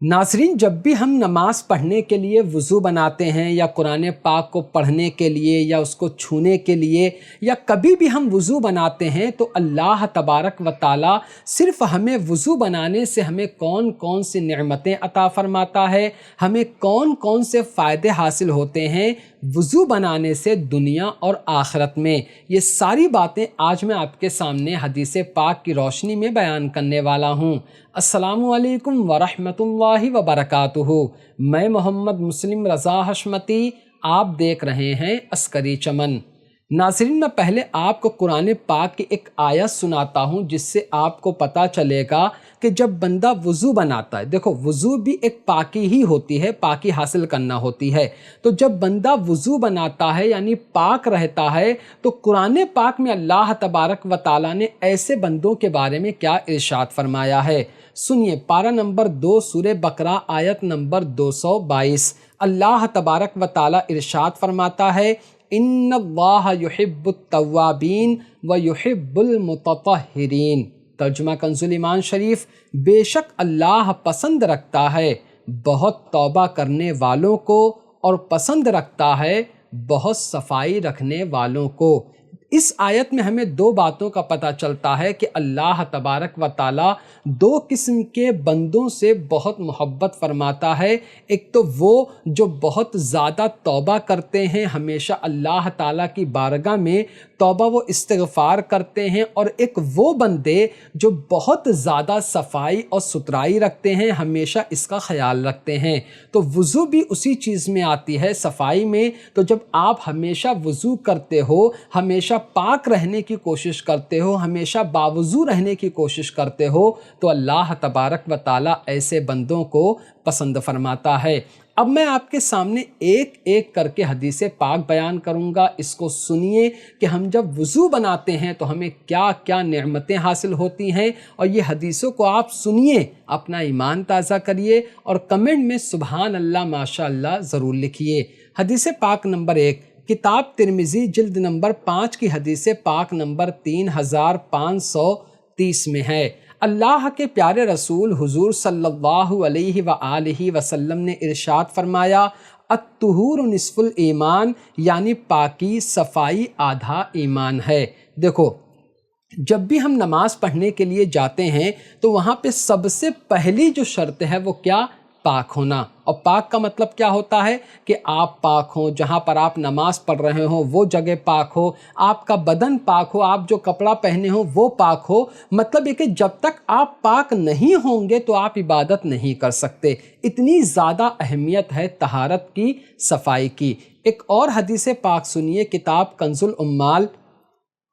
नाज़रीन, जब भी हम नमाज़ पढ़ने के लिए वज़ू बनाते हैं या कुरान पाक को पढ़ने के लिए या उसको छूने के लिए या कभी भी हम वज़ू बनाते हैं तो अल्लाह तबारक व ताला सिर्फ़ हमें वज़ू बनाने से हमें कौन कौन सी नेमतें अता फ़रमाता है, हमें कौन कौन से फ़ायदे हासिल होते हैं वज़ू बनाने से दुनिया और आखिरत में, ये सारी बातें आज मैं आपके सामने हदीस पाक की रोशनी में बयान करने वाला हूँ। अस्सलामु अलैकुम वरहमतुल्लाहि वबरकातुहू। मैं मोहम्मद मुस्लिम रज़ा हशमती, आप देख रहे हैं अस्करी चमन। नाज़रीन, मैं पहले आपको कुरान पाक की एक आयत सुनाता हूँ जिससे आपको पता चलेगा कि जब बंदा वज़ू बनाता है, देखो वज़ू भी एक पाकी ही होती है, पाकी हासिल करना होती है। तो जब बंदा वज़ू बनाता है यानी पाक रहता है तो कुरान पाक में अल्लाह तबारक व ताला ने ऐसे बंदों के बारे में क्या इरशाद फरमाया है। सुनिए, पारा नंबर 2 सूरह बकरा आयत नंबर 222। अल्लाह तबारक व ताला इरशाद फरमाता है, इन्नल्लाह युहिब्बुत तव्वाबीन व युहिब्बुल मुतत्तहिरीन। तर्जुमा कंजुल ईमान शरीफ, बेशक अल्लाह पसंद रखता है बहुत तौबा करने वालों को और पसंद रखता है बहुत सफाई रखने वालों को। इस आयत में हमें दो बातों का पता चलता है कि अल्लाह तबारक व ताला दो किस्म के बंदों से बहुत मोहब्बत फरमाता है। एक तो वो जो बहुत ज़्यादा तौबा करते हैं, हमेशा अल्लाह ताला की बारगाह में तौबा वो इस्तिग़फ़ार करते हैं, और एक वो बंदे जो बहुत ज़्यादा सफाई और सुथराई रखते हैं, हमेशा इसका ख्याल रखते हैं। तो वज़ू भी उसी चीज़ में आती है, सफाई में। तो जब आप हमेशा वज़ू करते हो, हमेशा पाक रहने की कोशिश करते हो, हमेशा बावज़ू रहने की कोशिश करते हो, तो अल्लाह तबारक व ताला ऐसे बंदों को पसंद फरमाता है। अब मैं आपके सामने एक एक करके हदीस पाक बयान करूंगा, इसको सुनिए कि हम जब वज़ू बनाते हैं तो हमें क्या क्या नेमतें हासिल होती हैं। और ये हदीसों को आप सुनिए, अपना ईमान ताज़ा करिए और कमेंट में सुबहान अल्लाह माशा अल्लाह ज़रूर लिखिए। हदीस पाक नंबर 1, किताब तिरमिज़ी जिल्द नंबर 5 की हदीस पाक नंबर 3530 में है। अल्लाह के प्यारे रसूल हुजूर सल्लल्लाहु अलैहि व आलिहि वसल्लम ने इरशाद फरमाया, अत्तुहूर निस्फुल ईमान, यानी पाकी सफाई आधा ईमान है। देखो, जब भी हम नमाज पढ़ने के लिए जाते हैं तो वहाँ पे सबसे पहली जो शर्त है वो क्या? पाक होना। और पाक का मतलब क्या होता है कि आप पाक हो, जहाँ पर आप नमाज पढ़ रहे हो वो जगह पाक हो, आपका बदन पाक हो, आप जो कपड़ा पहने हो वो पाक हो। मतलब ये कि जब तक आप पाक नहीं होंगे तो आप इबादत नहीं कर सकते। इतनी ज़्यादा अहमियत है तहारत की, सफाई की। एक और हदीस पाक सुनिए, किताब कंजुल उम्माल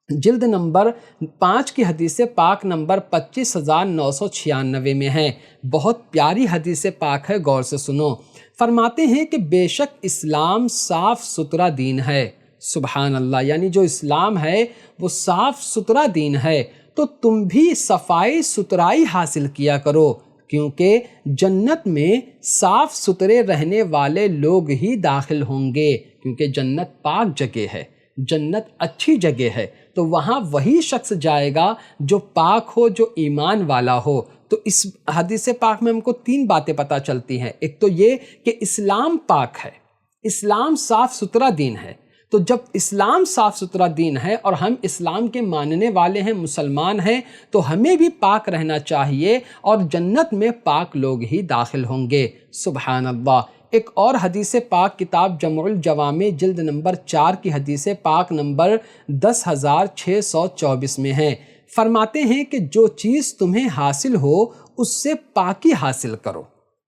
जिल्द नंबर 5 की हदीस पाक नंबर 25996 में है। बहुत प्यारी हदीस पाक है, गौर से सुनो। फरमाते हैं कि बेशक इस्लाम साफ़ सुथरा दीन है। सुबहान अल्लाह, यानी जो इस्लाम है वो साफ़ सुथरा दीन है। तो तुम भी सफाई सुथराई हासिल किया करो, क्योंकि जन्नत में साफ़ सुथरे रहने वाले लोग ही दाखिल होंगे। क्योंकि जन्नत पाक जगह है, जन्नत अच्छी जगह है, तो वहाँ वही शख्स जाएगा जो पाक हो, जो ईमान वाला हो। तो इस हदीस पाक में हमको 3 बातें पता चलती हैं। एक तो ये कि इस्लाम पाक है, इस्लाम साफ़ सुथरा दीन है। तो जब इस्लाम साफ़ सुथरा दीन है और हम इस्लाम के मानने वाले हैं, मुसलमान हैं, तो हमें भी पाक रहना चाहिए और जन्नत में पाक लोग ही दाखिल होंगे। सुबहान अल्लाह। एक और हदीस पाक किताब जमुल जवामे जिल्द नंबर 4 की हदीस पाक नंबर 10624 में है। फरमाते हैं कि जो चीज़ तुम्हें हासिल हो उससे पाकी हासिल करो,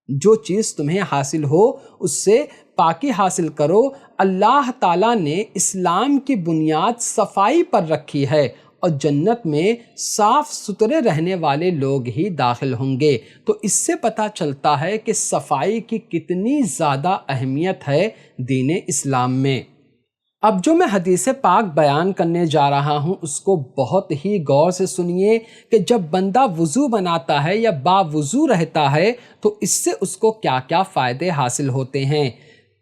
जो चीज़ तुम्हें हासिल हो उससे पाकी हासिल करो। अल्लाह ताला ने इस्लाम की बुनियाद सफाई पर रखी है और जन्नत में साफ़ सुथरे रहने वाले लोग ही दाखिल होंगे। तो इससे पता चलता है कि सफाई की कितनी ज़्यादा अहमियत है दीन इस्लाम में। अब जो मैं हदीस पाक बयान करने जा रहा हूँ उसको बहुत ही गौर से सुनिए कि जब बंदा वज़ू बनाता है या बावज़ू रहता है तो इससे उसको क्या क्या फ़ायदे हासिल होते हैं।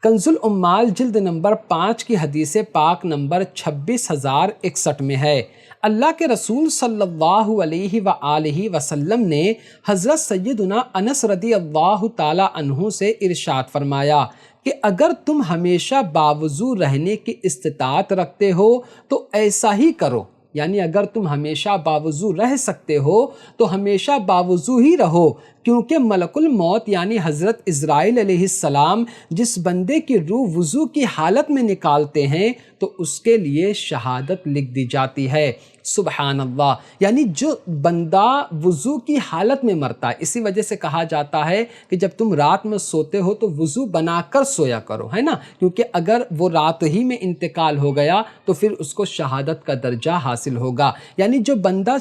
कंजुल उम्माल जिल्द नंबर 5 की हदीस पाक नंबर 26061 में है। اللہ کے رسول صلی اللہ علیہ وآلہ وسلم نے حضرت سیدنا انس رضی اللہ تعالی عنہ سے ارشاد فرمایا کہ اگر تم ہمیشہ باوضو رہنے کی استطاعت رکھتے ہو تو ایسا ہی کرو، یعنی اگر تم ہمیشہ باوضو رہ سکتے ہو تو ہمیشہ باوضو ہی رہو، کیونکہ ملک الموت یعنی حضرت عزرائیل علیہ السلام جس بندے کی روح وضو کی حالت میں نکالتے ہیں تو اس کے لیے شہادت لکھ دی جاتی ہے۔ سبحان اللہ، یعنی جو بندہ وضو کی حالت میں مرتا ہے، اسی وجہ سے کہا جاتا ہے کہ جب تم رات میں سوتے ہو تو وضو بنا کر سویا کرو، ہے نا، کیونکہ اگر وہ رات ہی میں انتقال ہو گیا تو پھر اس کو شہادت کا درجہ حاصل ہوگا۔ یعنی جو بندہ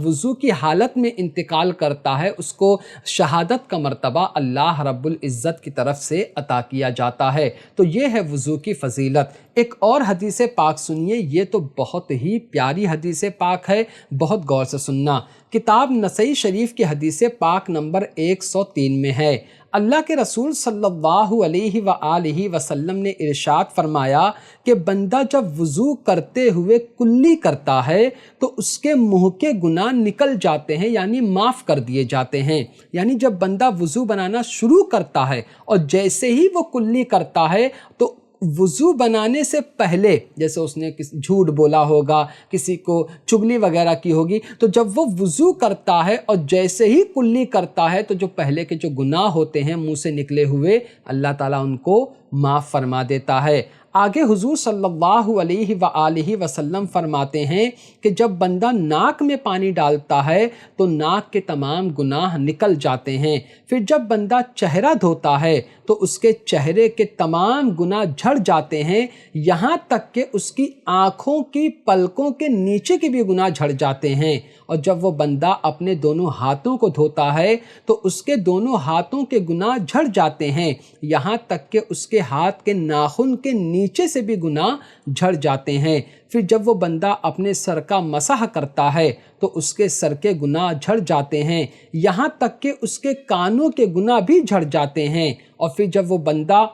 وضو کی حالت میں انتقال کرتا ہے اس کو شہادت کا مرتبہ اللہ رب العزت کی طرف سے عطا کیا جاتا ہے۔ تو یہ ہے وضو کی فضیلت۔ ایک اور حدیث پاک سنیے، یہ تو بہت ہی پیاری حدیث پاک ہے، بہت غور سے سننا۔ کتاب نسائی شریف کی حدیث پاک نمبر 103 میں ہے، اللہ کے رسول صلی اللہ علیہ وآلہ وسلم نے ارشاد فرمایا کہ بندہ جب وضو کرتے ہوئے کلی کرتا ہے تو اس کے منہ کے گناہ نکل جاتے ہیں، یعنی معاف کر دیے جاتے ہیں۔ یعنی جب بندہ وضو بنانا شروع کرتا ہے اور جیسے ہی وہ کلی کرتا ہے تو وضو بنانے سے پہلے جیسے اس نے جھوٹ بولا ہوگا، کسی کو چغلی وغیرہ کی ہوگی، تو جب وہ وضو کرتا ہے اور جیسے ہی کلی کرتا ہے تو جو پہلے کے جو گناہ ہوتے ہیں منہ سے نکلے ہوئے، اللہ تعالیٰ ان کو معاف فرما دیتا ہے۔ آگے حضور صلی اللہ علیہ وآلہ وسلم فرماتے ہیں کہ جب بندہ ناک میں پانی ڈالتا ہے تو ناک کے تمام گناہ نکل جاتے ہیں، پھر جب بندہ چہرہ دھوتا ہے تو اس کے چہرے کے تمام گناہ جھڑ جاتے ہیں، یہاں تک کہ اس کی آنکھوں کی پلکوں کے نیچے کے بھی گناہ جھڑ جاتے ہیں۔ اور جب وہ بندہ اپنے دونوں ہاتھوں کو دھوتا ہے تو اس کے دونوں ہاتھوں کے گناہ جھڑ جاتے ہیں، یہاں تک کہ اس کے ہاتھ کے ناخن کے نیچے سے بھی گناہ جھڑ جاتے ہیں۔ پھر جب وہ بندہ اپنے سر کا مسح کرتا ہے تو اس کے سر کے گناہ جھڑ جاتے ہیں، یہاں تک کہ اس کے کانوں کے گناہ بھی جھڑ جاتے ہیں۔ اور پھر جب وہ بندہ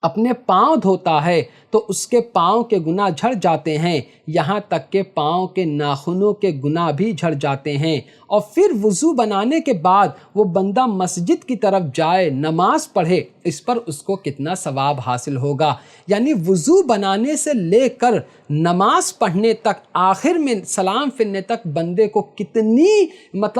اپنے پاؤں دھوتا ہے تو اس کے پاؤں کے گناہ جھڑ جاتے ہیں، یہاں تک کہ پاؤں کے ناخنوں کے گناہ بھی جھڑ جاتے ہیں۔ اور پھر وضو بنانے کے بعد وہ بندہ مسجد کی طرف جائے، نماز پڑھے، اس پر اس کو کتنا ثواب حاصل ہوگا۔ یعنی وضو بنانے سے لے کر نماز پڑھنے تک، آخر میں سلام پھرنے تک بندے کو کتنی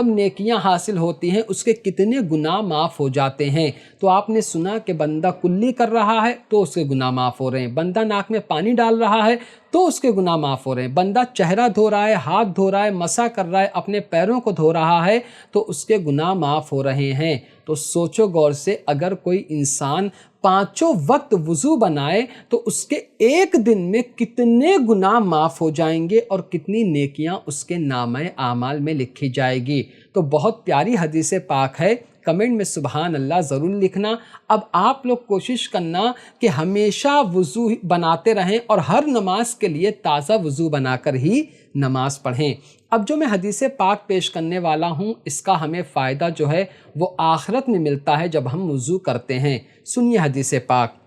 نیکیاں حاصل ہوتی ہیں، اس کے کتنے گناہ معاف ہو جاتے ہیں۔ تو آپ نے سنا کہ بندہ کلی کر رہا ہے تو اس کے گناہ معاف ہو رہے ہیں، بندہ ناک میں پانی ڈال رہا ہے تو اس کے گناہ معاف ہو رہے ہیں، بندہ چہرہ دھو رہا ہے، ہاتھ دھو رہا ہے، مسح کر رہا ہے، اپنے پیروں کو دھو رہا ہے تو اس کے گناہ معاف ہو رہے ہیں۔ تو سوچو غور سے، اگر کوئی انسان 5 وقت وضو بنائے تو اس کے ایک دن میں کتنے گناہ معاف ہو جائیں گے اور کتنی نیکیاں اس کے نامہ اعمال میں لکھی جائے گی۔ تو بہت پیاری حدیث پاک ہے، کمنٹ میں سبحان اللہ ضرور لکھنا۔ اب آپ لوگ کوشش کرنا کہ ہمیشہ وضو بناتے رہیں اور ہر نماز کے لیے تازہ وضو بنا کر ہی نماز پڑھیں۔ اب جو میں حدیث پاک پیش کرنے والا ہوں، اس کا ہمیں فائدہ جو ہے وہ آخرت میں ملتا ہے جب ہم وضو کرتے ہیں۔ سنیے حدیث پاک،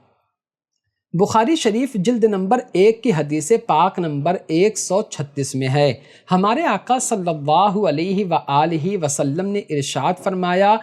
بخاری شریف جلد نمبر 1 کی حدیث پاک نمبر 136 میں ہے، ہمارے آقا صلی اللہ علیہ وآلہ وسلم نے ارشاد فرمایا،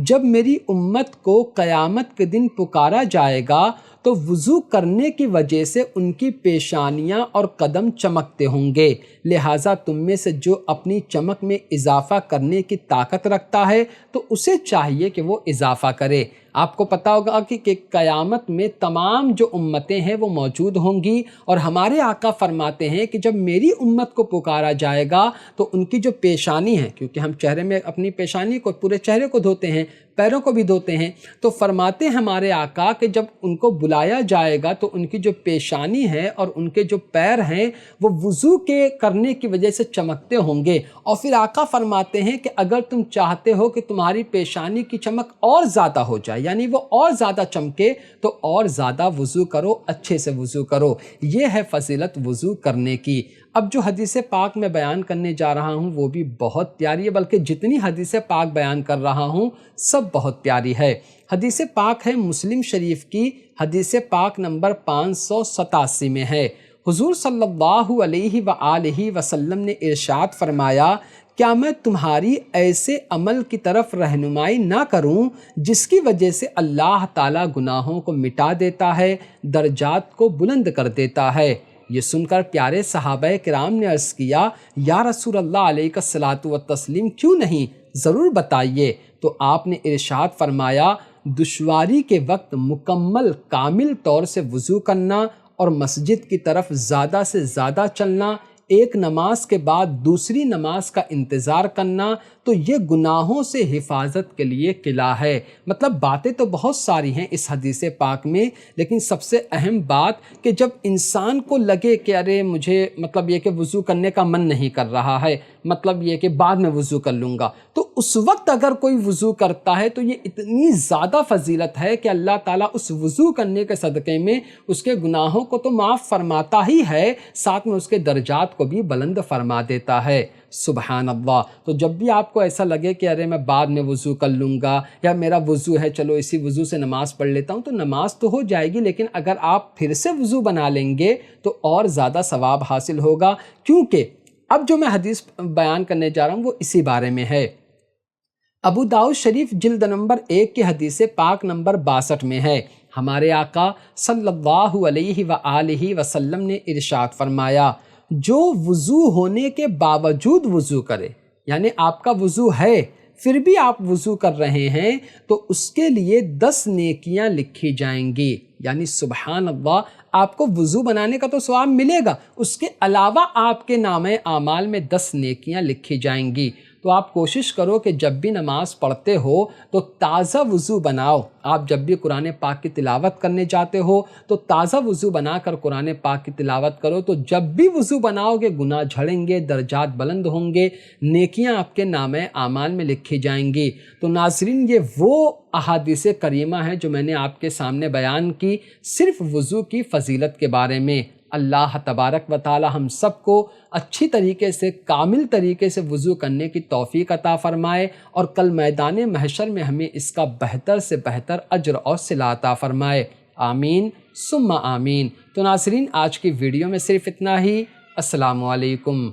جب میری امت کو قیامت کے دن پکارا جائے گا تو وضو کرنے کی وجہ سے ان کی پیشانیاں اور قدم چمکتے ہوں گے، لہٰذا تم میں سے جو اپنی چمک میں اضافہ کرنے کی طاقت رکھتا ہے تو اسے چاہیے کہ وہ اضافہ کرے۔ آپ کو پتہ ہوگا کہ قیامت میں تمام جو امتیں ہیں وہ موجود ہوں گی، اور ہمارے آقا فرماتے ہیں کہ جب میری امت کو پکارا جائے گا تو ان کی جو پیشانی ہے، کیونکہ ہم چہرے میں اپنی پیشانی کو، پورے چہرے کو دھوتے ہیں، پیروں کو بھی دھوتے ہیں، تو فرماتے ہیں ہمارے آقا کہ جب ان کو بلایا جائے گا تو ان کی جو پیشانی ہے اور ان کے جو پیر ہیں وہ وضو کے کرنے کی وجہ سے چمکتے ہوں گے۔ اور پھر آقا فرماتے ہیں کہ اگر تم چاہتے ہو کہ تمہاری پیشانی کی چمک اور زیادہ ہو جائے، یعنی وہ اور زیادہ چمکے، تو اور زیادہ وضو کرو، اچھے سے وضو کرو۔ یہ ہے فضیلت وضو کرنے کی۔ اب جو حدیث پاک میں بیان کرنے جا رہا ہوں وہ بھی بہت پیاری ہے، بلکہ جتنی حدیث پاک بیان کر رہا ہوں سب بہت پیاری ہے۔ حدیث پاک ہے مسلم شریف کی حدیث پاک نمبر 587 میں ہے، हुजूर सल्लल्लाहु अलैहि वआलिहि वसल्लम ने इरशाद फरमाया, क्या मैं तुम्हारी ऐसे अमल की तरफ रहनुमाई ना करूं जिसकी वजह से अल्लाह ताला गुनाहों को मिटा देता है, दर्जात को बुलंद कर देता है। ये सुनकर प्यारे सहाबा किराम ने अर्ज़ किया, या रसूल अल्लाह अलैहिस्सलातु व तस्लीम, क्यों नहीं, ज़रूर बताइए। तो आपने इरशाद फरमाया, दुश्वारी के वक्त मुकम्मल कामिल तौर से वज़ू करना और मस्जिद की तरफ ज़्यादा से ज़्यादा चलना, एक नमाज के बाद दूसरी नमाज का इंतज़ार करना, तो ये गुनाहों से हिफाजत के लिए किला है। मतलब बातें तो बहुत सारी हैं इस हदीस पाक में, लेकिन सबसे अहम बात कि जब इंसान को लगे कि अरे मुझे मतलब ये कि वज़ू करने का मन नहीं कर रहा है, मतलब ये कि बाद में वज़ू कर लूँगा, तो उस वक्त अगर कोई वज़ू करता है तो ये इतनी ज़्यादा फजीलत है कि अल्लाह ताला उस वज़ू करने के सदक़े में उसके गुनाहों को तो माफ़ फरमाता ही है, साथ में उसके दर्जात को भी बुलंद फरमा देता है। सुबहान अल्लाह। तो जब भी आपको ऐसा लगे कि अरे मैं बाद में वज़ू कर लूँगा, या मेरा वज़ू है चलो इसी वज़ू से नमाज़ पढ़ लेता हूँ, तो नमाज तो हो जाएगी, लेकिन अगर आप फिर से वज़ू बना लेंगे तो और ज़्यादा सवाब हासिल होगा। क्योंकि अब जो मैं हदीस बयान करने जा रहा हूँ वो इसी बारे में है। अबू दाऊद शरीफ जिल्द नंबर 1 की हदीस पाक नंबर 62 में है, हमारे आका सल्लल्लाहु अलैहि वआलिहि वसल्लम ने इरशाद फरमाया, जो वज़ू होने के बावजूद वज़ू करे, यानी आपका वज़ू है फिर भी आप वज़ू कर रहे हैं, तो उसके लिए 10 नेकियां लिखी जाएंगी। यानी सुबहान अल्लाह, आपको वज़ू बनाने का तो सवाब मिलेगा, उसके अलावा आपके नामे आमाल में 10 नेकियां लिखी जाएंगी। तो आप कोशिश करो कि जब भी नमाज़ पढ़ते हो तो ताज़ा वज़ू बनाओ। आप जब भी कुरान पाक की तिलावत करने जाते हो तो ताज़ा वज़ू बनाकर कुरान पाक की तिलावत करो, तो जब भी वज़ू बनाओगे गुनाह झड़ेंगे, दर्जात बुलंद होंगे, नेकियां आपके नामे आमाल में लिखी जाएंगी। तो नाज़रीन, ये वो अहादीस करीमा है जो मैंने आपके सामने बयान की सिर्फ़ वज़ू की फ़जीलत के बारे में। अल्लाह तबारक व तआला हम सबको अच्छी तरीके से, कामिल तरीके से वज़ू करने की तौफ़ीक़ अता फ़रमाए और कल मैदान महशर में हमें इसका बेहतर से बेहतर अज्र और सिला अता फ़रमाए। आमीन सुम्मा आमीन। तो नाज़रीन, आज की वीडियो में सिर्फ़ इतना ही। अस्सलामु अलैकुम।